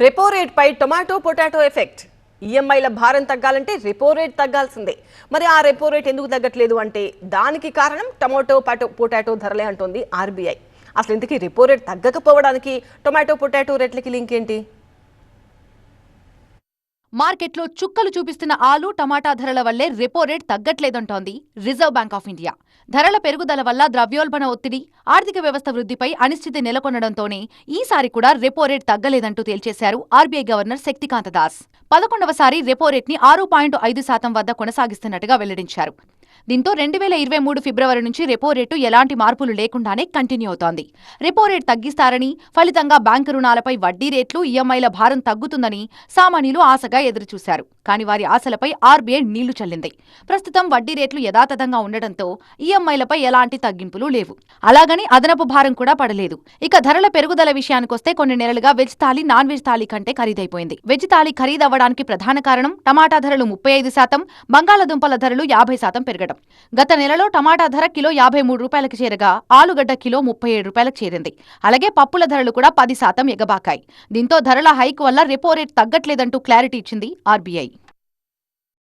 Repo rate పై tomato potato effect. ఈఎంఐల భారం తగ్గాలంటే రెపో రేట్ తగ్గాల్సిందే. మరి ఆ రెపో రేట్ ఎందుకు తగ్గట్లేదు అంటే దానికి కారణం టొమాటో పొటాటో ధరలే అంటోంది ఆర్బీఐ. అసలు ఇంతకీ రెపో రేట్ తగ్గకపోవడానికి టొమాటో పొటాటో రేట్లకి లింక్ ఏంటి? మార్కెట్లో చుక్కలు చూపిస్తున్న ఆలు టమాటా ధరల వల్లే రెపో రేట్ తగ్గట్లేదంటోంది రిజర్వ్ బ్యాంక్ ఆఫ్ ఇండియా. ధరల పెరుగుదల వల్ల ద్రవ్యోల్బణ ఒత్తిడి, ఆర్థిక వ్యవస్థ వృద్ధిపై అనిశ్చితి నెలకొనడంతోనే ఈసారి కూడా రెపో రేట్ తగ్గలేదంటూ తేల్చేశారు ఆర్బీఐ గవర్నర్ శక్తికాంత దాస్. 11వసారి రెపో రేట్ని 6.5% వద్ద కొనసాగిస్తున్నట్టుగా వెల్లడించారు. దీంతో 2023 ఫిబ్రవరి నుంచి రెపో రేటు ఎలాంటి మార్పులు లేకుండానే కంటిన్యూ అవుతోంది. రెపో రేట్ తగ్గిస్తారని, ఫలితంగా బ్యాంకు రుణాలపై వడ్డీ రేట్లు, ఈఎంఐల భారం తగ్గుతుందని సామాన్యులు ఆశగా ఎదురుచూశారు. కానీ వారి ఆశలపై ఆర్బీఐ నీళ్లు చల్లింది. ప్రస్తుతం వడ్డీ రేట్లు యథాతథంగా ఉండటంతో ఈఎంఐలపై ఎలాంటి తగ్గింపులు లేవు. అలాగని అదనపు భారం కూడా పడలేదు. ఇక ధరల పెరుగుదల విషయానికొస్తే కొన్ని నెలలుగా veg thali non veg thali కంటే ఖరీదైపోయింది. వెజ్ థాలీ ఖరీదవ్వడానికి ప్రధాన కారణం టమాటా ధరలు 35%, బంగాళదుంపల ధరలు 50% పెరగడం. గత నెలలో టమాటా ధర కిలో 53 రూపాయలకు చేరగా ఆలుగడ్డ కిలో 37 రూపాయలకు చేరింది. అలాగే పప్పుల ధరలు కూడా 10% ఎగబాకాయి. దీంతో ధరల హైక్ వల్ల రెపో రేట్ తగ్గట్లేదంటూ క్లారిటీ ఇచ్చింది ఆర్బీఐ.